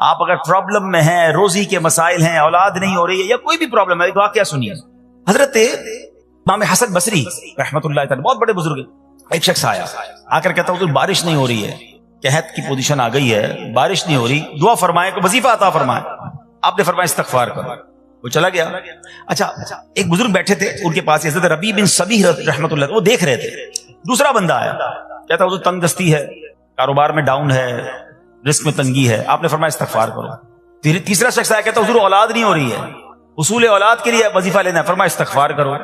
آپ اگر پرابلم میں ہیں، روزی کے مسائل ہیں، اولاد نہیں ہو رہی ہے یا کوئی بھی پرابلم ہے، ایک واقعہ سنیے. حضرت امام حسن بصری رحمۃ اللہ تعالی بہت بڑے بزرگ، ایک شخص آیا آ کر کہتا حضور بارش نہیں ہو رہی ہے، قحط کی پوزیشن آ گئی ہے، بارش نہیں ہو رہی، دعا فرمائے کہ وظیفہ عطا فرمائے. آپ نے فرمایا استغفار کرو. وہ چلا گیا. اچھا ایک بزرگ بیٹھے تھے ان کے پاس، حضرت ربیع بن صبیح رحمۃ اللہ، وہ دیکھ رہے تھے. دوسرا بندہ آیا کہتا حضور تنگ دستی ہے، کاروبار میں ڈاؤن ہے، رزق میں تنگی ہے. آپ نے فرمایا استغفار کرو. پھر تیسرا شخص آیا کہتا حضور اولاد نہیں ہو رہی ہے، حصول اولاد کے لیے وظیفہ لینا ہے. فرمایا استغفار کرو.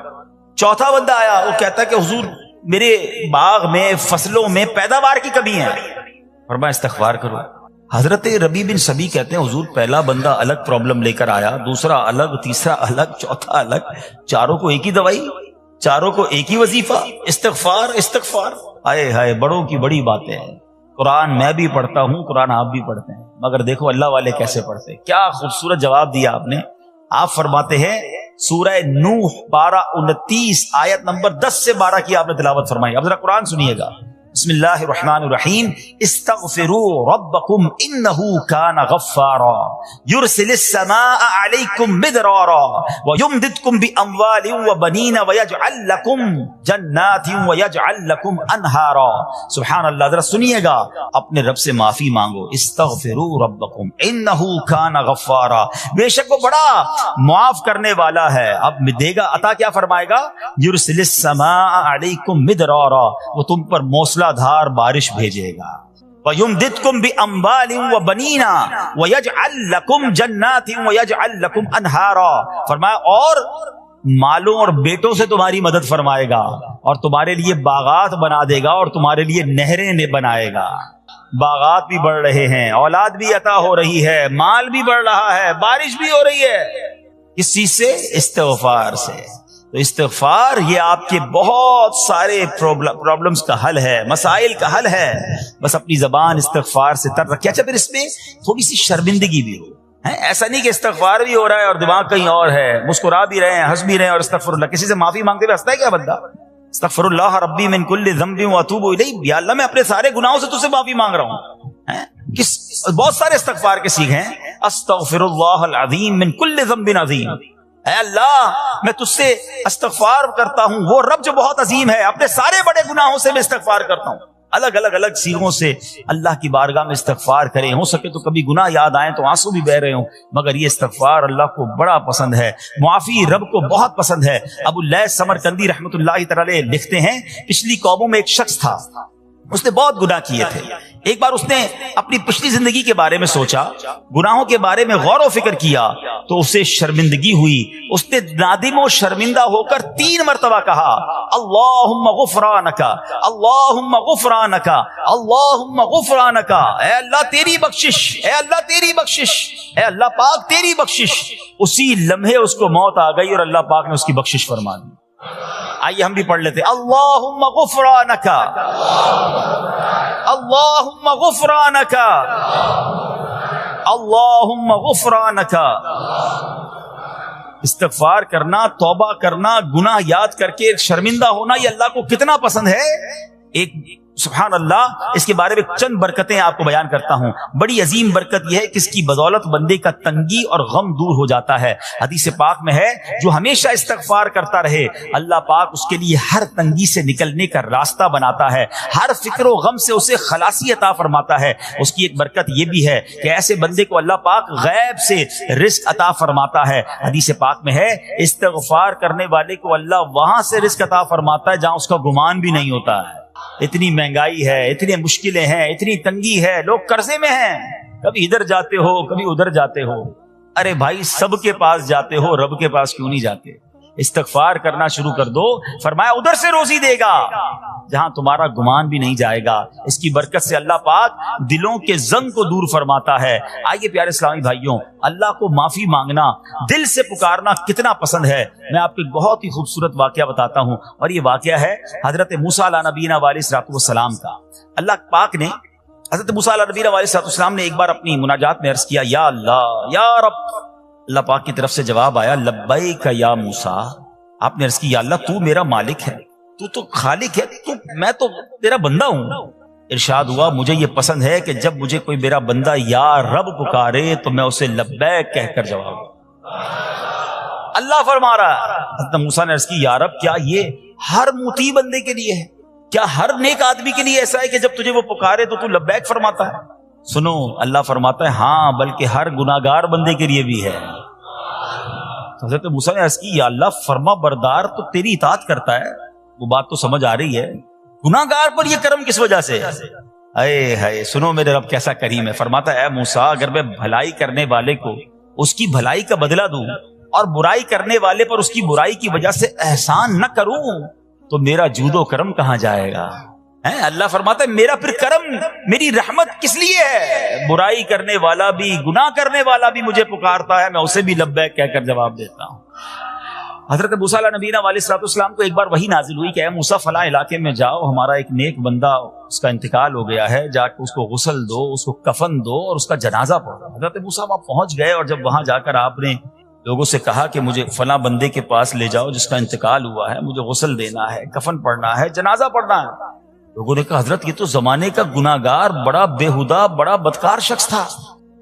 چوتھا بندہ آیا، وہ کہتا کہ حضور میرے باغ میں فصلوں میں پیداوار کی کمی ہے. فرمایا استغفار کرو. حضرت ربیع بن صبیح کہتے ہیں حضور پہلا بندہ الگ پرابلم لے کر آیا، دوسرا الگ، تیسرا الگ، چوتھا الگ، چاروں کو ایک ہی دوائی، چاروں کو ایک ہی وظیفہ، استغفار استغفار. ہائے ہائے بڑوں کی بڑی باتیں ہیں. قرآن میں بھی پڑھتا ہوں، قرآن آپ بھی پڑھتے ہیں، مگر دیکھو اللہ والے کیسے پڑھتے. کیا خوبصورت جواب دیا آپ نے. آپ فرماتے ہیں سورہ نوح 12:29 آیت نمبر 10 سے 12 کی آپ نے تلاوت فرمائی. اب ذرا قرآن سنیے گا. بسم اللہ الرحمن الرحیم. استغفروا ربکم انہ کان غفارا یرسل السماء علیکم مدرارا ویمددکم باموال وبنین ویجعل لکم جنات ویجعل لکم انہارا. سبحان اللہ. ذرا سنیے گا، اپنے رب سے معافی مانگو. استغفروا ربکم انہ کان غفارا، بے شک وہ بڑا معاف کرنے والا ہے. اب دے گا عطا، کیا فرمائے گا؟ یرسل السماء علیکم مدرارا، وہ تم پر موسلا دھار بارش بھیجے گا. وَيُمْدِدْكُمْ بِأَمْوَالٍ وَبَنِينَ وَيَجْعَلْ لَكُمْ جَنَّاتٍ وَيَجْعَلْ لَكُمْ أَنْهَارًا. فرمایا اور مالوں اور بیٹوں سے تمہاری مدد فرمائے گا، اور تمہارے لیے باغات بنا دے گا، اور تمہارے لیے نہریں بنائے گا. باغات بھی بڑھ رہے ہیں، اولاد بھی عطا ہو رہی ہے، مال بھی بڑھ رہا ہے، بارش بھی ہو رہی ہے. کس چیز سے؟ استغفار سے. تو استغفار یہ آپ کے بہت سارے پرابلمز کا حل ہے، مسائل کا حل ہے. بس اپنی زبان استغفار سے تر رکھے. اچھا پھر اس میں تھوڑی سی شرمندگی بھی ہو. ایسا نہیں کہ استغفار بھی ہو رہا ہے اور دماغ کہیں اور ہے، مسکرا بھی رہے ہیں، ہنس بھی رہے ہیں اور استغفر اللہ. کسی سے معافی مانگتے ہوئے ہنستا ہے کیا بندہ؟ استغفر اللہ ربی من کل ذنب واتوب الیہ. یا اللہ میں اپنے سارے گناہوں سے تجھ سے معافی مانگ رہا ہوں. بہت سارے استغفار کے سیکھ ہیں. استغفر اللہ العظیم من کل ذنب عظیم. اے اللہ میں تجھ سے استغفار کرتا ہوں، وہ رب جو بہت عظیم ہے، اپنے سارے بڑے گناہوں سے میں استغفار کرتا ہوں. الگ الگ سیغوں سے اللہ کی بارگاہ میں استغفار کریں. ہو سکے تو کبھی گناہ یاد آئیں تو آنسو بھی بہ رہے ہوں، مگر یہ استغفار اللہ کو بڑا پسند ہے، معافی رب کو بہت پسند ہے. ابو اللیث سمرقندی رحمۃ اللہ تعالی لکھتے ہیں پچھلی قوموں میں ایک شخص تھا، اس نے بہت گناہ کیے تھے. ایک بار اس نے اپنی پچھلی زندگی کے بارے میں سوچا، گناہوں کے بارے میں غور و فکر کیا تو اسے شرمندگی ہوئی. اس نے نادم و شرمندہ ہو کر 3 مرتبہ کہا اللہم غفرانک اللہم غفرانک اللہم غفرانک. اے اللہ تیری بخشش، اے اللہ تیری بخشش، اے اللہ پاک تیری بخشش. اسی لمحے اس کو موت آ گئی اور اللہ پاک نے اس کی بخشش فرما دی. آئیے ہم بھی پڑھ لیتے. اللہم غفرانک اللہم غفرانک اللہم غفرانک. استغفار کرنا، توبہ کرنا، گناہ یاد کر کے شرمندہ ہونا، یہ اللہ کو کتنا پسند ہے. ایک سبحان اللہ، اس کے بارے میں چند برکتیں آپ کو بیان کرتا ہوں. بڑی عظیم برکت یہ ہے کہ اس کی بدولت بندے کا تنگی اور غم دور ہو جاتا ہے. حدیث پاک میں ہے جو ہمیشہ استغفار کرتا رہے اللہ پاک اس کے لیے ہر تنگی سے نکلنے کا راستہ بناتا ہے، ہر فکر و غم سے اسے خلاصی عطا فرماتا ہے. اس کی ایک برکت یہ بھی ہے کہ ایسے بندے کو اللہ پاک غیب سے رزق عطا فرماتا ہے. حدیث پاک میں ہے استغفار کرنے والے کو اللہ وہاں سے رزق عطا فرماتا ہے جہاں اس کا گمان بھی نہیں ہوتا ہے. اتنی مہنگائی ہے، اتنی مشکلیں ہیں، اتنی تنگی ہے، لوگ قرضے میں ہیں، کبھی ادھر جاتے ہو کبھی ادھر جاتے ہو. ارے بھائی سب کے پاس جاتے ہو، رب کے پاس کیوں نہیں جاتے؟ استغفار کرنا شروع کر دو، فرمایا ادھر سے روزی دے گا جہاں تمہارا گمان بھی نہیں جائے گا. اس کی برکت سے اللہ پاک دلوں کے زنگ کو دور فرماتا ہے. آئیے پیارے اسلامی بھائیوں، اللہ کو معافی مانگنا، دل سے پکارنا کتنا پسند ہے. میں آپ کو ایک بہت ہی خوبصورت واقعہ بتاتا ہوں، اور یہ واقعہ ہے حضرت موسیٰ علیہ نبینا علیہ الصلوۃ والسلام کا. اللہ پاک نے حضرت موسیٰ علیہ نبینا علیہ الصلوۃ والسلام نے ایک بار اپنی مناجات میں عرض کیا یا اللہ یا رب. اللہ پاک کی طرف سے جواب آیا لبیک یا موسیٰ. آپ نے عرض کی یا اللہ تو میرا مالک ہے، تو خالق ہے، میں تو تیرا بندہ ہوں، ارشاد ہوا مجھے یہ پسند ہے کہ جب مجھے کوئی میرا بندہ یا رب پکارے تو میں اسے لبیک کہہ کر جواب دوں۔ اللہ فرما رہا ہے، حضرت موسیٰ نے عرض کی یا رب کیا یہ ہر مطیع بندے کے لیے ہے؟ کیا ہر نیک آدمی کے لیے ایسا ہے کہ جب تجھے وہ پکارے تو لبیک فرماتا ہے؟ سنو، اللہ فرماتا ہے ہاں بلکہ ہر گناہگار بندے کے لیے بھی ہے۔ حضرت موسیٰ نے عرض کی یا اللہ فرما بردار تو تیری اطاعت کرتا ہے، وہ بات تو سمجھ آ رہی ہے، گناہگار پر یہ کرم کس وجہ سے؟ اے ہائے، سنو میرے رب کیسا کریم ہے۔ فرماتا ہے اے موسیٰ اگر میں بھلائی کرنے والے کو اس کی بھلائی کا بدلہ دوں اور برائی کرنے والے پر اس کی برائی کی وجہ سے احسان نہ کروں تو میرا جود و کرم کہاں جائے گا؟ اللہ فرماتا ہے میرا پھر کرم، میری رحمت کس لیے ہے؟ برائی کرنے والا بھی، گناہ کرنے والا بھی مجھے پکارتا ہے، میں اسے بھی لبیک کہہ کر جواب دیتا ہوں۔ حضرت موسیٰ علیہ نبینا علیہ السلام کو ایک بار وحی نازل ہوئی کہ اے موسیٰ فلاں علاقے میں جاؤ، ہمارا ایک نیک بندہ اس کا انتقال ہو گیا ہے، جا کے اس کو غسل دو، اس کو کفن دو اور اس کا جنازہ پڑھو۔ حضرت موسیٰ وہاں پہنچ گئے اور جب وہاں جا کر آپ نے لوگوں سے کہا کہ مجھے فلاں بندے کے پاس لے جاؤ جس کا انتقال ہوا ہے، مجھے غسل دینا ہے، کفن پڑھنا ہے، جنازہ پڑھنا ہے، لوگوں نے کہا حضرت یہ تو زمانے کا گناہگار، بڑا بےہودہ، بڑا بدکار شخص تھا،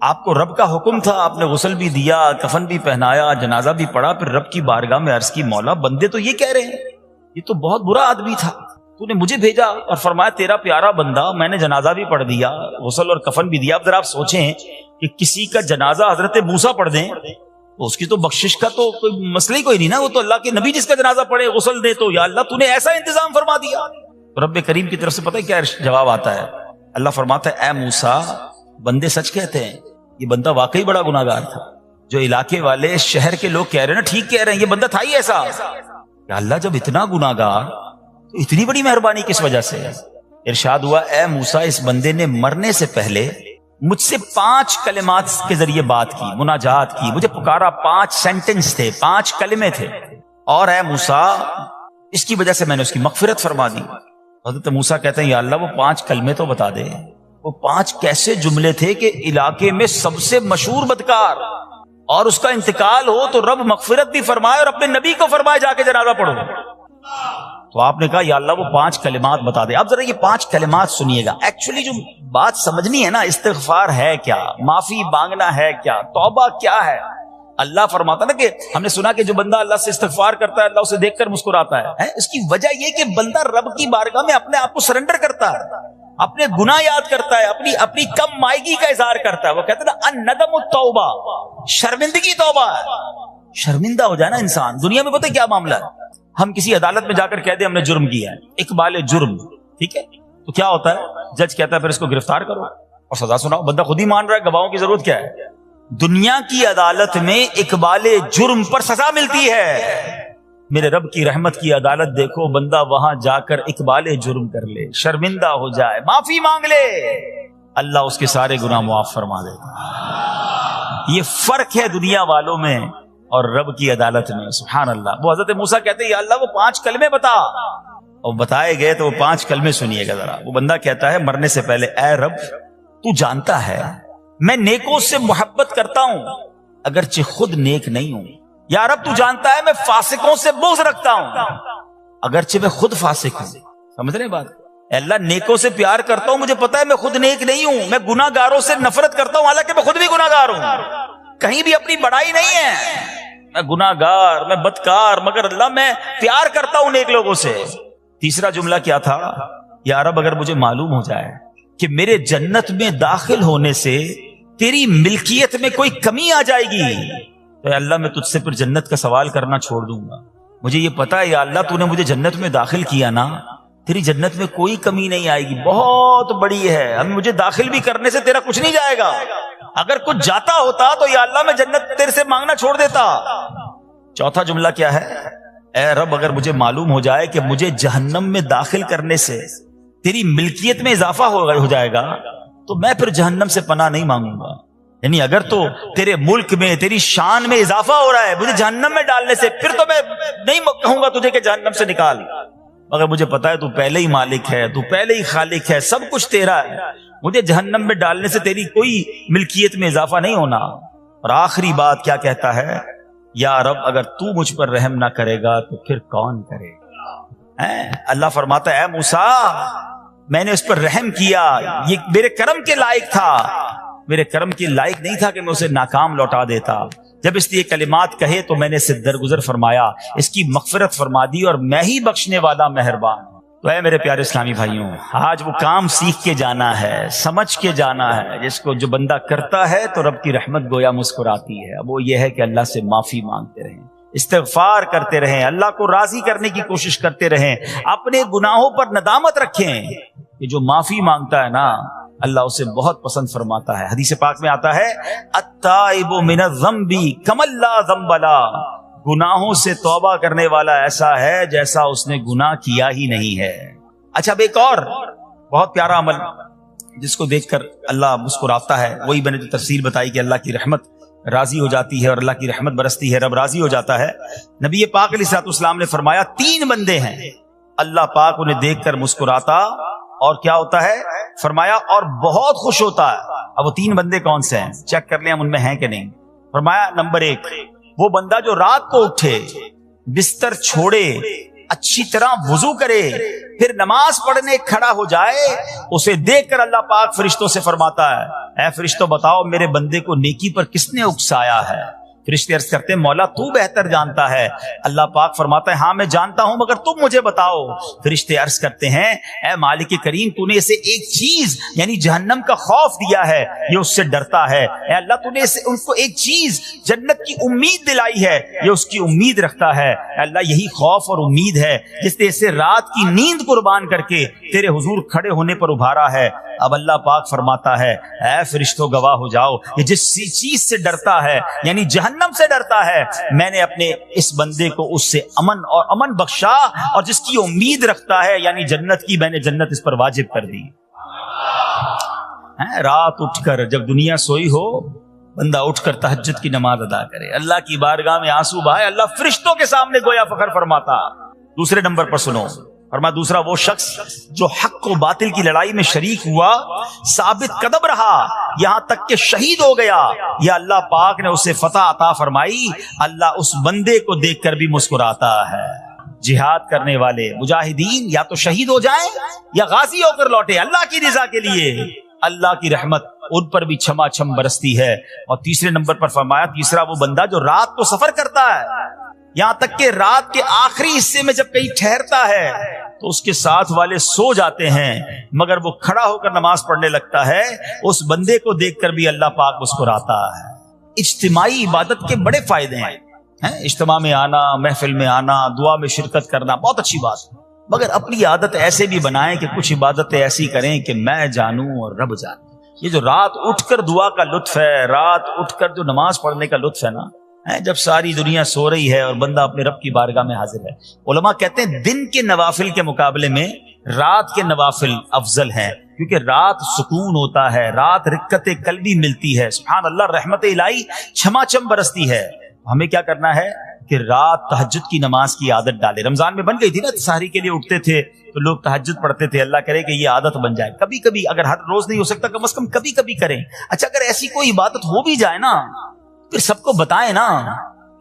آپ کو رب کا حکم تھا، آپ نے غسل بھی دیا، کفن بھی پہنایا، جنازہ بھی پڑھا، پھر رب کی بارگاہ میں عرض کی مولا بندے تو یہ کہہ رہے ہیں یہ تو بہت برا آدمی تھا، تو نے مجھے بھیجا اور فرمایا تیرا پیارا بندہ، میں نے جنازہ بھی پڑھ دیا، غسل اور کفن بھی دیا۔ اب ذرا آپ سوچیں کہ کسی کا جنازہ حضرت موسیٰ پڑھ دیں تو اس کی تو بخشش کا تو کوئی مسئلہ ہی کوئی نہیں نا، وہ تو اللہ کے نبی جس کا جنازہ پڑھے غسل دے تو یا اللہ تو نے ایسا انتظام فرما دیا۔ رب کریم کی طرف سے پتہ ہے کیا جواب آتا ہے؟ اللہ فرماتا ہے اے موسیٰ بندے سچ کہتے ہیں، یہ بندہ واقعی بڑا گناہگار تھا، جو علاقے والے شہر کے لوگ کہہ رہے ہیں نا ٹھیک کہہ رہے ہیں، یہ بندہ تھا ہی ایسا۔ کہ اللہ جب اتنا گناہگار تو اتنی بڑی مہربانی کس وجہ سے؟ ارشاد ہوا اے موسیٰ اس بندے نے مرنے سے پہلے مجھ سے 5 کلمات کے ذریعے بات کی، مناجات کی، مجھے پکارا، 5 سینٹنس تھے، 5 کلمے تھے، اور اے موسیٰ اس کی وجہ سے میں نے اس کی مغفرت فرما دی۔ حضرت موسیٰ کہتے ہیں یا اللہ وہ 5 کلمے تو بتا دے، وہ 5 کیسے جملے تھے کہ علاقے میں سب سے مشہور بدکار اور اس کا انتقال ہو تو رب مغفرت بھی فرمائے اور اپنے نبی کو فرمائے جا کے جنازہ پڑھو۔ تو آپ نے کہا یا اللہ وہ 5 کلمات بتا دے۔ اب ذرا یہ 5 کلمات سنیے گا، ایکچولی جو بات سمجھنی ہے نا، استغفار ہے کیا، معافی مانگنا ہے کیا، توبہ کیا ہے۔ اللہ فرماتا نا کہ ہم نے سنا کہ جو بندہ اللہ سے استغفار کرتا ہے اللہ اسے دیکھ کر مسکراتا ہے، اس کی وجہ یہ کہ بندہ رب کی بارگاہ میں اپنے آپ کو سرنڈر کرتا ہے، اپنے گناہ یاد کرتا ہے، اپنی کم مائگی کا اظہار کرتا ہے۔ وہ کہتے ہیں نا الندم التوبہ، شرمندگی توبہ ہے۔ شرمندہ ہو جائے نا انسان، دنیا میں پتہ ہے کیا معاملہ ہے، ہم کسی عدالت میں جا کر کہہ دیں ہم نے جرم کیا ہے، اقبال جرم، ٹھیک ہے، تو کیا ہوتا ہے، جج کہتا ہے پھر اس کو گرفتار کرو اور سزا سناؤ، بندہ خود ہی مان رہا ہے، گواہوں کی ضرورت کیا ہے۔ دنیا کی عدالت میں اقبال جرم پر سزا ملتی ہے، میرے رب کی رحمت کی عدالت دیکھو، بندہ وہاں جا کر اقبال جرم کر لے، شرمندہ ہو جائے، معافی مانگ لے، اللہ اس کے سارے گناہ معاف فرما دیتا۔ یہ فرق ہے دنیا والوں میں اور رب کی عدالت میں، سبحان اللہ۔ وہ حضرت موسیٰ کہتے ہیں یا اللہ وہ 5 کلمے بتا، اور بتائے گئے تو وہ 5 کلمے سنیے گا ذرا۔ وہ بندہ کہتا ہے مرنے سے پہلے اے رب تو جانتا ہے میں نیکوں سے محبت کرتا ہوں اگرچہ خود نیک نہیں ہوں، یا رب تو جانتا ہے میں فاسقوں سے بغض رکھتا ہوں اگرچہ میں خود فاسق ہوں۔ سمجھ رہے ہیں بات؟ اے اللہ نیکوں سے پیار کرتا ہوں، مجھے پتا ہے میں خود نیک نہیں ہوں، میں گناہ گاروں سے نفرت کرتا ہوں حالانکہ میں خود بھی گناہ گار ہوں، کہیں بھی اپنی بڑائی نہیں ہے، میں گناہ گار، میں بدکار، مگر اللہ میں پیار کرتا ہوں نیک لوگوں سے۔ تیسرا جملہ کیا تھا، یا رب اگر مجھے معلوم ہو جائے کہ میرے جنت میں داخل ہونے سے تیری ملکیت میں کوئی کمی آ جائے گی تو اے اللہ میں تجھ سے پھر جنت کا سوال کرنا چھوڑ دوں گا، مجھے یہ پتا ہے یا اللہ تو نے مجھے جنت میں داخل کیا نا، تیری جنت میں کوئی کمی نہیں آئے گی، بہت بڑی ہے، ہم مجھے داخل بھی کرنے سے تیرا کچھ نہیں جائے گا، اگر کچھ جاتا ہوتا تو یا اللہ میں جنت تیرے سے مانگنا چھوڑ دیتا۔ چوتھا جملہ کیا ہے، اے رب اگر مجھے معلوم ہو جائے کہ مجھے جہنم میں داخل کرنے سے تیری ملکیت میں اضافہ ہو جائے گا تو میں پھر جہنم سے پناہ نہیں مانگوں گا، یعنی اگر تو تیرے ملک میں تیری شان میں اضافہ ہو رہا ہے مجھے جہنم میں ڈالنے سے، پھر تو میں نہیں کہوں گا تجھے کہ جہنم سے نکال، مگر مجھے پتا ہے تو پہلے ہی مالک ہے، تو پہلے ہی خالق ہے، سب کچھ تیرا ہے، مجھے جہنم میں ڈالنے سے تیری کوئی ملکیت میں اضافہ نہیں ہونا۔ اور آخری بات کیا کہتا ہے، یا رب اگر تو مجھ پر رحم نہ کرے گا تو پھر کون کرے گا۔ اللہ فرماتا ہے اے موسیٰ میں نے اس پر رحم کیا، یہ میرے کرم کے لائق تھا، میرے کرم کے لائق نہیں تھا کہ میں اسے ناکام لوٹا دیتا۔ جب اس نے یہ کلمات کہے تو میں نے اسے درگزر فرمایا، اس کی مغفرت فرما دی، اور میں ہی بخشنے والا مہربان ہوں۔ تو اے میرے پیارے اسلامی بھائیوں، آج وہ کام سیکھ کے جانا ہے، سمجھ کے جانا ہے، جس کو جو بندہ کرتا ہے تو رب کی رحمت گویا مسکراتی ہے۔ اب وہ یہ ہے کہ اللہ سے معافی مانگتے رہیں، استغفار کرتے رہیں، اللہ کو راضی کرنے کی کوشش کرتے رہیں، اپنے گناہوں پر ندامت رکھیں۔ کہ جو معافی مانگتا ہے نا، اللہ اسے بہت پسند فرماتا ہے۔ حدیث پاک میں آتا ہے التائب من الذنب کمن لا ذنب له، گناہوں سے توبہ کرنے والا ایسا ہے جیسا اس نے گناہ کیا ہی نہیں ہے۔ اچھا، اب ایک اور بہت پیارا عمل جس کو دیکھ کر اللہ مسکراتا ہے، وہی میں نے جو تفسیر بتائی کہ اللہ کی رحمت راضی ہو جاتی ہے اور اللہ کی رحمت برستی ہے، رب راضی ہو جاتا ہے۔ نبی پاک علیہ الصلوۃ والسلام نے فرمایا 3 بندے ہیں اللہ پاک انہیں دیکھ کر مسکراتا اور کیا ہوتا ہے، فرمایا اور بہت خوش ہوتا ہے۔ اب وہ 3 بندے کون سے ہیں، چیک کر لیں ہم ان میں ہیں کہ نہیں۔ فرمایا نمبر 1 وہ بندہ جو رات کو اٹھے، بستر چھوڑے، اچھی طرح وضو کرے، پھر نماز پڑھنے کھڑا ہو جائے، اسے دیکھ کر اللہ پاک فرشتوں سے فرماتا ہے اے فرشتوں بتاؤ میرے بندے کو نیکی پر کس نے اکسایا ہے۔ فرشتے عرض کرتے ہیں مولا تو بہتر جانتا ہے۔ اللہ پاک فرماتا ہے ہاں میں جانتا ہوں مگر تم مجھے بتاؤ۔ فرشتے عرض کرتے ہیں اے مالک کریم تو نے اسے ایک چیز یعنی جہنم کا خوف دیا ہے، یہ اس سے ڈرتا ہے۔ اے اللہ تو نے اسے ان کو ایک چیز جنت کی امید دلائی ہے، یہ اس کی امید رکھتا ہے۔ اے اللہ یہی خوف اور امید ہے جس نے اسے رات کی نیند قربان کر کے تیرے حضور کھڑے ہونے پر ابھارا ہے۔ اب اللہ پاک فرماتا ہے اے فرشتوں گواہ ہو جاؤ، یہ جس چیز سے ڈرتا ہے یعنی جہنم سے ڈرتا ہے، میں نے اپنے اس بندے کو اس سے امن بخشا، اور جس کی امید رکھتا ہے یعنی جنت کی، میں نے جنت اس پر واجب کر دی۔ رات اٹھ کر جب دنیا سوئی ہو، بندہ اٹھ کر تہجد کی نماز ادا کرے، اللہ کی بارگاہ میں آنسو بہائے، اللہ فرشتوں کے سامنے گویا فخر فرماتا۔ دوسرے نمبر پر سنو، فرمایا دوسرا وہ شخص جو حق و باطل کی لڑائی میں شریک ہوا، ثابت قدم رہا، یہاں تک کہ شہید ہو گیا، یا اللہ پاک نے اسے فتح عطا فرمائی، اللہ اس بندے کو دیکھ کر بھی مسکراتا ہے۔ جہاد کرنے والے مجاہدین یا تو شہید ہو جائیں یا غازی ہو کر لوٹے اللہ کی رضا کے لیے، اللہ کی رحمت ان پر بھی چھما چھم برستی ہے۔ اور تیسرے نمبر پر فرمایا تیسرا وہ بندہ جو رات کو سفر کرتا ہے، یہاں تک کہ رات کے آخری حصے میں جب کہیں ٹھہرتا ہے تو اس کے ساتھ والے سو جاتے ہیں مگر وہ کھڑا ہو کر نماز پڑھنے لگتا ہے، اس بندے کو دیکھ کر بھی اللہ پاک مسکراتا ہے۔ اجتماعی عبادت کے بڑے فائدے ہیں، اجتماع میں آنا، محفل میں آنا، دعا میں شرکت کرنا بہت اچھی بات ہے، مگر اپنی عادت ایسے بھی بنائیں کہ کچھ عبادتیں ایسی کریں کہ میں جانوں اور رب جانے۔ یہ جو رات اٹھ کر دعا کا لطف ہے، رات اٹھ کر جو نماز پڑھنے کا لطف ہے نا، جب ساری دنیا سو رہی ہے اور بندہ اپنے رب کی بارگاہ میں حاضر ہے۔ علماء کہتے ہیں دن کے نوافل کے مقابلے میں رات کے نوافل افضل ہیں، کیونکہ رات سکون ہوتا ہے، رات رقت قلبی ملتی ہے، سبحان اللہ، رحمت الہی چھما چھم برستی ہے۔ ہمیں کیا کرنا ہے کہ رات تہجد کی نماز کی عادت ڈالے۔ رمضان میں بن گئی تھی نا، سحری کے لیے اٹھتے تھے تو لوگ تہجد پڑھتے تھے، اللہ کرے کہ یہ عادت بن جائے، کبھی کبھی، اگر ہر روز نہیں ہو سکتا کم از کم کبھی کبھی کریں۔ اچھا اگر ایسی کوئی عبادت ہو بھی جائے نا، پھر سب کو بتائیں نا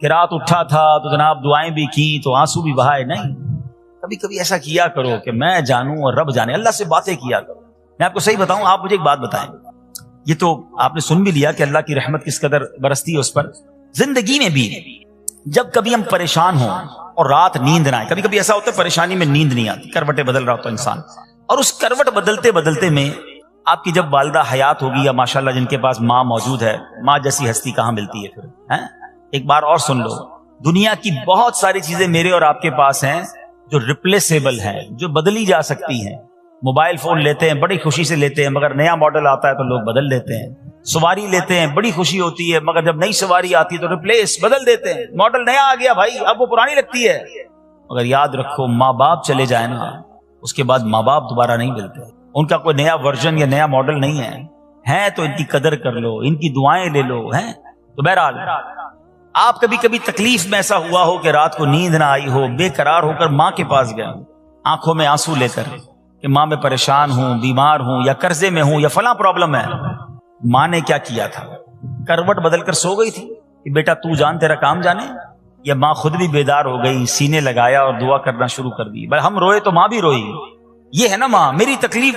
کہ رات اٹھا تھا تو جناب دعائیں بھی کی تو آنسو بھی بہائے، نہیں، کبھی کبھی ایسا کیا کرو کہ میں جانوں اور رب جانے، اللہ سے باتیں کیا کرو۔ میں آپ کو صحیح بتاؤں، آپ مجھے ایک بات بتائیں، یہ تو آپ نے سن بھی لیا کہ اللہ کی رحمت کس قدر برستی ہے اس پر، زندگی میں بھی جب کبھی ہم پریشان ہوں اور رات نیند نہ آئے، کبھی کبھی ایسا ہوتا ہے پریشانی میں نیند نہیں آتی، کروٹیں بدل رہا ہوتا ہے انسان، اور اس کروٹ بدلتے بدلتے میں آپ کی جب والدہ حیات ہوگی یا ماشاءاللہ جن کے پاس ماں موجود ہے، ماں جیسی ہستی کہاں ملتی ہے پھر، ایک بار اور سن لو، دنیا کی بہت ساری چیزیں میرے اور آپ کے پاس ہیں جو ریپلیسیبل ہیں، جو بدلی جا سکتی ہیں۔ موبائل فون لیتے ہیں، بڑی خوشی سے لیتے ہیں، مگر نیا ماڈل آتا ہے تو لوگ بدل دیتے ہیں۔ سواری لیتے ہیں، بڑی خوشی ہوتی ہے، مگر جب نئی سواری آتی ہے تو ریپلیس بدل دیتے ہیں، ماڈل نیا آ گیا بھائی، اب وہ پرانی لگتی ہے۔ مگر یاد رکھو ماں باپ چلے جائیں نا، اس کے بعد ماں باپ دوبارہ نہیں ملتے، ان کا کوئی نیا ورژن یا نیا ماڈل نہیں ہے تو ان کی قدر کر لو، ان کی دعائیں لے لو۔ تو بہرحال آپ کبھی کبھی تکلیف میں ایسا ہوا ہو کہ رات کو نیند نہ آئی ہو، بے قرار ہو کر ماں کے پاس گیا ہوں، آنکھوں میں آنسو لے کر کہ ماں میں پریشان ہوں، بیمار ہوں، یا قرضے میں ہوں، یا فلاں پرابلم ہے۔ ماں نے کیا کیا تھا، کروٹ بدل کر سو گئی تھی کہ بیٹا تو جان تیرا کام جانے، یا ماں خود بھی بیدار ہو گئی، سینے لگایا اور دعا کرنا شروع کر دی۔ بھائی ہم روئے تو ماں بھی روئی، یہ ہے نا ماں. میری تکلیف،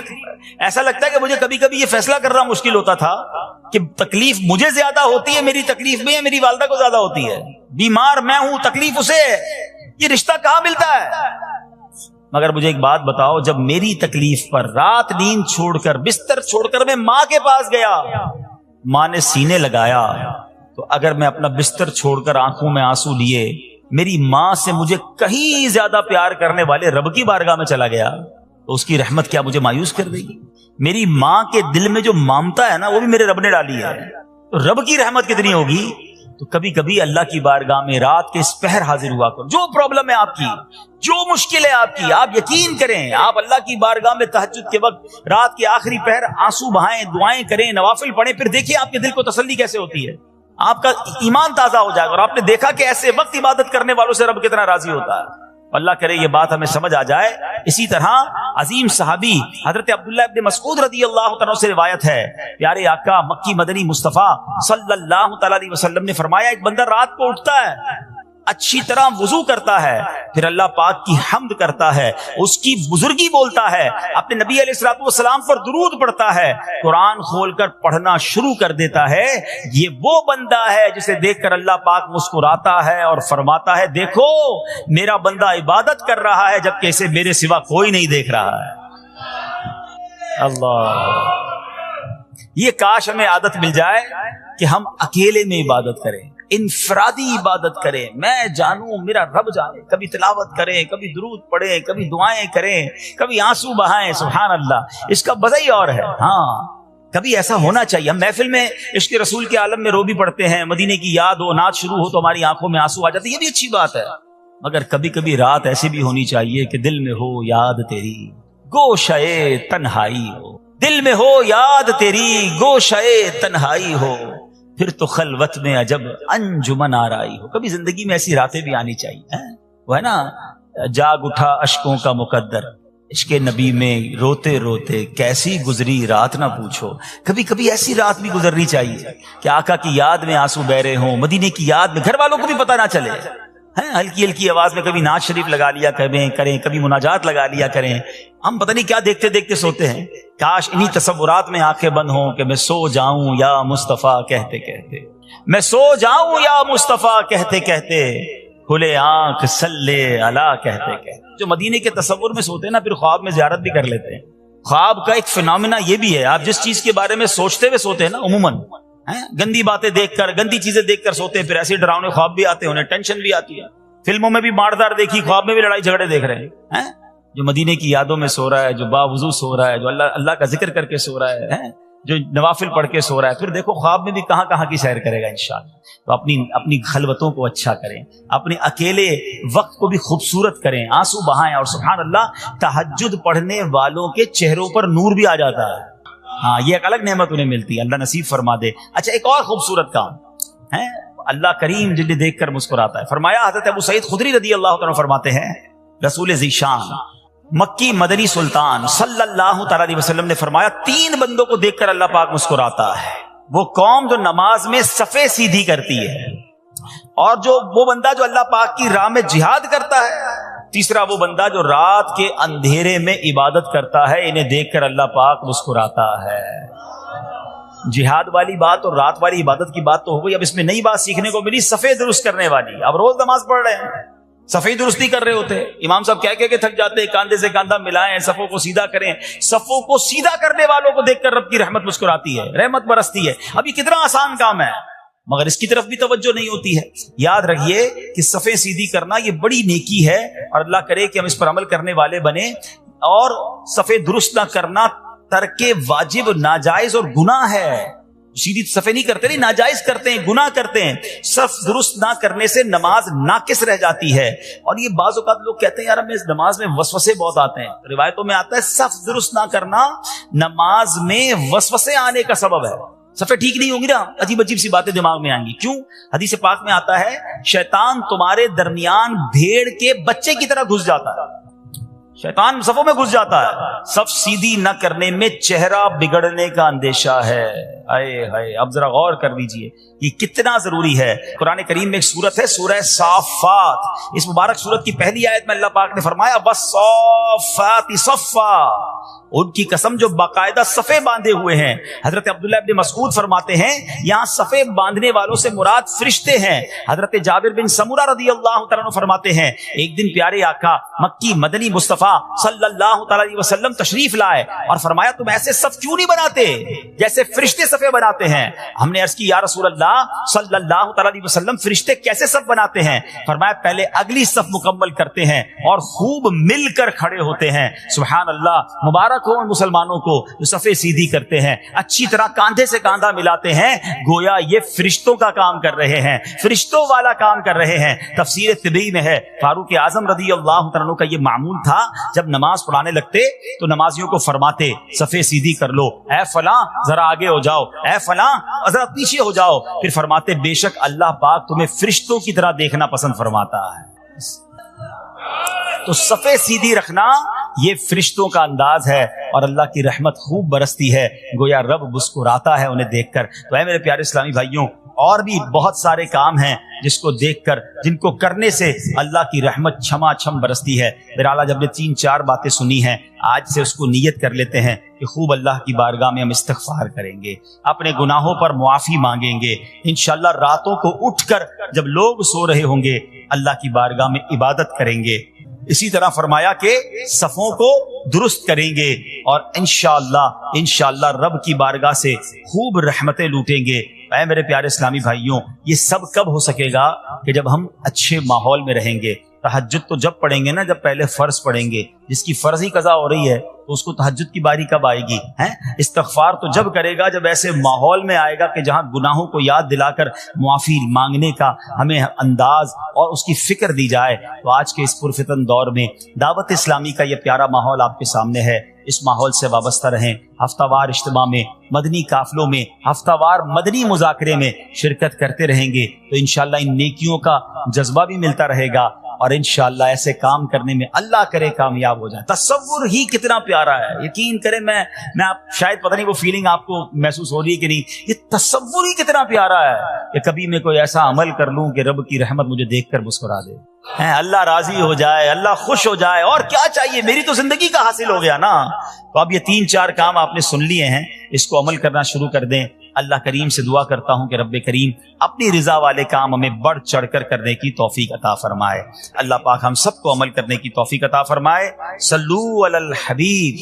ایسا لگتا ہے کہ مجھے کبھی کبھی یہ فیصلہ کرنا مشکل ہوتا تھا کہ تکلیف مجھے زیادہ ہوتی ہے میری تکلیف میں یا میری والدہ کو زیادہ ہوتی ہے. بیمار میں ہوں، تکلیف اسے ہے، یہ رشتہ کہاں ملتا ہے؟ مگر مجھے ایک بات بتاؤ، جب میری تکلیف پر رات نیند چھوڑ کر، بستر چھوڑ کر میں ماں کے پاس گیا، ماں نے سینے لگایا، تو اگر میں اپنا بستر چھوڑ کر آنکھوں میں آنسو لیے میری ماں سے مجھے کہیں زیادہ پیار کرنے والے رب کی بارگاہ میں چلا گیا تو اس کی رحمت کیا مجھے مایوس کر دے گی؟ میری ماں کے دل میں جو ممتا ہے نا، وہ بھی میرے رب نے ڈالی ہے. تو رب کی رحمت کتنی ہوگی؟ تو کبھی کبھی اللہ کی بارگاہ میں رات کے اس پہر حاضر ہوا کرو. جو پرابلم ہے آپ کی، جو مشکل ہے آپ کی، آپ یقین کریں، آپ اللہ کی بارگاہ میں تہجد کے وقت رات کے آخری پہر آنسو بہائیں، دعائیں کریں، نوافل پڑھیں، پھر دیکھیے آپ کے دل کو تسلی کیسے ہوتی ہے. آپ کا ایمان تازہ ہو جائے گا. اور آپ نے دیکھا کہ ایسے وقت عبادت کرنے والوں سے رب کتنا راضی ہوتا ہے. اللہ کرے یہ بات ہمیں سمجھ آ جائے. اسی طرح عظیم صحابی حضرت عبداللہ ابن مسعود رضی اللہ تعالیٰ سے روایت ہے، پیارے آقا مکی مدنی مصطفیٰ صلی اللہ تعالیٰ علیہ وسلم نے فرمایا، ایک بندہ رات کو اٹھتا ہے، اچھی طرح وضو کرتا ہے، پھر اللہ پاک کی حمد کرتا ہے، اس کی بزرگی بولتا ہے، اپنے نبی علیہ الصلوۃ والسلام پر درود پڑھتا ہے، قرآن کھول کر پڑھنا شروع کر دیتا ہے. یہ وہ بندہ ہے جسے دیکھ کر اللہ پاک مسکراتا ہے اور فرماتا ہے، دیکھو میرا بندہ عبادت کر رہا ہے جبکہ اسے میرے سوا کوئی نہیں دیکھ رہا ہے. اللہ، یہ کاش ہمیں عادت مل جائے کہ ہم اکیلے میں عبادت کریں، انفرادی عبادت کریں، میں جانوں میرا رب جانے. کبھی تلاوت کریں، کبھی درود پڑھیں، کبھی دعائیں کریں، کبھی آنسو بہائیں. سبحان اللہ، اس کا مزہ ہی اور ہے. ہاں، کبھی ایسا ہونا چاہیے. ہم محفل میں عشق رسول کے عالم میں رو بھی پڑھتے ہیں، مدینے کی یاد ہو، نعت شروع ہو تو ہماری آنکھوں میں آنسو آ جاتے ہیں، یہ بھی اچھی بات ہے. مگر کبھی کبھی رات ایسی بھی ہونی چاہیے کہ دل میں ہو یاد تیری گوشئے تنہائی ہو، دل میں ہو یاد تیری گوشئے تنہائی ہو، پھر تو خلوت میں عجب انجمن آرائی ہو. کبھی زندگی میں ایسی راتیں بھی آنی چاہیے. وہ ہے نا، جاگ اٹھا اشکوں کا مقدر، عشق نبی میں روتے روتے کیسی گزری رات نہ پوچھو. کبھی کبھی ایسی رات بھی گزرنی چاہیے کہ آقا کی یاد میں آنسو بہ رہے ہوں، مدینے کی یاد میں، گھر والوں کو بھی پتہ نہ چلے. ہلکی ہلکی آواز میں کبھی نعت شریف لگا لیا کریں، کبھی مناجات لگا لیا کریں. ہم پتہ نہیں کیا دیکھتے دیکھتے سوتے ہیں. کاش انہی تصورات میں آنکھیں بند ہوں کہ میں سو جاؤں یا مصطفیٰ کہتے کہتے، میں سو جاؤں یا مصطفیٰ کہتے کہتے، کھلے آنکھ صلی علی کہتے کہتے. جو مدینے کے تصور میں سوتے ہیں نا، پھر خواب میں زیارت بھی کر لیتے ہیں. خواب کا ایک فینومینا یہ بھی ہے، آپ جس چیز کے بارے میں سوچتے ہوئے سوتے ہیں نا، عموماً گندی باتیں دیکھ کر، گندی چیزیں دیکھ کر سوتے ہیں، پھر ایسے ڈراؤنے خواب بھی آتے ہیں، انہیں ٹینشن بھی آتی ہے. فلموں میں بھی ماردار دیکھی، خواب میں بھی لڑائی جھگڑے دیکھ رہے ہیں. جو مدینے کی یادوں میں سو رہا ہے، جو باوضو سو رہا ہے، جو اللہ کا ذکر کر کے سو رہا ہے، جو نوافل پڑھ کے سو رہا ہے، پھر دیکھو خواب میں بھی کہاں کہاں کی سیر کرے گا انشاءاللہ. تو اپنی خلوتوں کو اچھا کریں، اپنے اکیلے وقت کو بھی خوبصورت کریں، آنسو بہائیں. اور سبحان اللہ، تہجد پڑھنے والوں کے چہروں پر نور بھی آ جاتا ہے. ہاں، یہ ایک الگ نعمت انہیں ملتی ہے، اللہ نصیب فرما دے. اچھا، ایک اور خوبصورت کام ہے، اللہ کریم جنہیں دیکھ کر مسکراتا ہے. فرمایا، حضرت ابو سعید خدری رضی اللہ تعالیٰ فرماتے ہیں، رسول ذیشان مکی مدنی سلطان صلی اللہ تعالیٰ علیہ وسلم نے فرمایا، 3 بندوں کو دیکھ کر اللہ پاک مسکراتا ہے. وہ قوم جو نماز میں صفیں سیدھی کرتی ہے، اور وہ بندہ جو اللہ پاک کی راہ میں جہاد کرتا ہے، تیسرا وہ بندہ جو رات کے اندھیرے میں عبادت کرتا ہے. انہیں دیکھ کر اللہ پاک مسکراتا ہے. جہاد والی بات اور رات والی عبادت کی بات تو ہو گئی. اب اس میں نئی بات سیکھنے کو ملی، صفیں درست کرنے والی. اب روز نماز پڑھ رہے ہیں، صفیں درست نہیں کر رہے ہوتے، امام صاحب کہہ کے تھک جاتے ہیں، کاندھے سے کاندھا ملائیں، صفوں کو سیدھا کریں. صفوں کو سیدھا کرنے والوں کو دیکھ کر رب کی رحمت مسکراتی ہے، رحمت برستی ہے. اب یہ کتنا آسان کام ہے، مگر اس کی طرف بھی توجہ نہیں ہوتی ہے. یاد رکھیے کہ صفیں سیدھی کرنا یہ بڑی نیکی ہے، اور اللہ کرے کہ ہم اس پر عمل کرنے والے بنے. اور صفیں درست نہ کرنا ترک واجب، ناجائز اور گناہ ہے. سیدھی صفیں نہیں کرتے، نہیں، ناجائز کرتے ہیں، گناہ کرتے ہیں. صف درست نہ کرنے سے نماز ناقص رہ جاتی ہے. اور یہ بعض اوقات لوگ کہتے ہیں یار ہمیں اس نماز میں وسوسے بہت آتے ہیں. روایتوں میں آتا ہے صف درست نہ کرنا نماز میں وسوسے آنے کا سبب ہے. صفیں ٹھیک نہیں ہوں گی نا، عجیب عجیب سی باتیں دماغ میں آئیں گی. کیوں؟ حدیث پاک میں آتا ہے، شیطان تمہارے درمیان بھیڑ کے بچے کی طرح گھس جاتا ہے. شیطان صفوں میں گھس جاتا ہے. صف سیدھی نہ کرنے میں چہرہ بگڑنے کا اندیشہ ہے. اے ہائے، اب ذرا غور کر لیجئے یہ کتنا ضروری ہے. قرآن کریم میں ایک سورت ہے سورہ صافات. اس مبارک سورت کی پہلی آیت میں اللہ پاک نے فرمایا والصافات صفا، ان کی قسم جو باقاعدہ صفے باندھے ہوئے ہیں. حضرت عبداللہ ابن مسعود فرماتے ہیں یہاں صفے باندھنے والوں سے مراد فرشتے ہیں. حضرت جابر بن سمورہ رضی اللہ تعالیٰ عنہ فرماتے ہیں ایک دن پیارے آقا مکی مدنی مصطفیٰ صلی اللہ تعالیٰ علیہ وسلم تشریف لائے اور فرمایا تم ایسے صف کیوں نہیں بناتے جیسے فرشتے صفے بناتے ہیں؟ ہم نے عرض کی یا رسول اللہ صلی اللہ تعالیٰ علیہ وسلم فرشتے کیسے صف بناتے ہیں؟ فرمایا پہلے اگلی صف مکمل کرتے ہیں اور خوب مل کر کھڑے ہوتے ہیں. سبحان اللہ، مبارک ہو ان مسلمانوں کو جو صفے سیدھی کرتے ہیں، اچھی طرح کاندھے سے کاندھا ملاتے ہیں، گویا یہ فرشتوں کا کام کر رہے ہیں، فرشتوں والا کام کر رہے ہیں. تفسیر طبی میں ہے فاروق اعظم رضی اللہ عنہ کا یہ معمول تھا جب نماز پڑھانے لگتے تو نمازیوں کو فرماتے صفے سیدھی کر لو، اے فلاں ذرا آگے ہو جاؤ، اے فلاں ذرا پیچھے ہو جاؤ. پھر فرماتے بے شک اللہ پاک تمہیں فرشتوں کی طرح دیکھنا پسند فرماتا ہے. تو صفے سیدھی رکھنا یہ فرشتوں کا انداز ہے اور اللہ کی رحمت خوب برستی ہے، گویا رب مسکراتا ہے انہیں دیکھ کر. تو اے میرے پیارے اسلامی بھائیوں، اور بھی بہت سارے کام ہیں جس کو دیکھ کر، جن کو کرنے سے اللہ کی رحمت چھما چھم برستی ہے. بہرحال جب نے 3-4 باتیں سنی ہیں، آج سے اس کو نیت کر لیتے ہیں کہ خوب اللہ کی بارگاہ میں ہم استغفار کریں گے، اپنے گناہوں پر معافی مانگیں گے. انشاءاللہ راتوں کو اٹھ کر جب لوگ سو رہے ہوں گے اللہ کی بارگاہ میں عبادت کریں گے. اسی طرح فرمایا کہ صفوں کو درست کریں گے اور انشاءاللہ رب کی بارگاہ سے خوب رحمتیں لوٹیں گے. اے میرے پیارے اسلامی بھائیوں، یہ سب کب ہو سکے گا کہ جب ہم اچھے ماحول میں رہیں گے. تہجد تو جب پڑھیں گے نا جب پہلے فرض پڑھیں گے. جس کی فرض ہی قضا ہو رہی ہے تو اس کو تہجد کی باری کب آئے گی؟ استغفار تو جب کرے گا جب ایسے ماحول میں آئے گا کہ جہاں گناہوں کو یاد دلا کر معافی مانگنے کا ہمیں انداز اور اس کی فکر دی جائے. تو آج کے اس پرفتن دور میں دعوت اسلامی کا یہ پیارا ماحول آپ کے سامنے ہے. اس ماحول سے وابستہ رہیں. ہفتہ وار اجتماع میں، مدنی قافلوں میں، ہفتہ وار مدنی مذاکرے میں شرکت کرتے رہیں گے تو انشاءاللہ ان نیکیوں کا جذبہ بھی ملتا رہے گا اور انشاءاللہ ایسے کام کرنے میں اللہ کرے کامیاب ہو جائے. تصور ہی کتنا پیارا ہے. یقین کریں میں آپ شاید پتہ نہیں وہ فیلنگ آپ کو محسوس ہو رہی ہے کہ نہیں، یہ تصور ہی کتنا پیارا ہے کہ کبھی میں کوئی ایسا عمل کر لوں کہ رب کی رحمت مجھے دیکھ کر مسکرا دے، اللہ راضی ہو جائے، اللہ خوش ہو جائے. اور کیا چاہیے، میری تو زندگی کا حاصل ہو گیا نا. تو اب یہ 3-4 کام آپ نے سن لیے ہیں، اس کو عمل کرنا شروع کر دیں. اللہ کریم سے دعا کرتا ہوں کہ رب کریم اپنی رضا والے کام ہمیں بڑھ چڑھ کر کرنے کی توفیق عطا فرمائے. اللہ پاک ہم سب کو عمل کرنے کی توفیق عطا فرمائے. صلو علی الحبیب.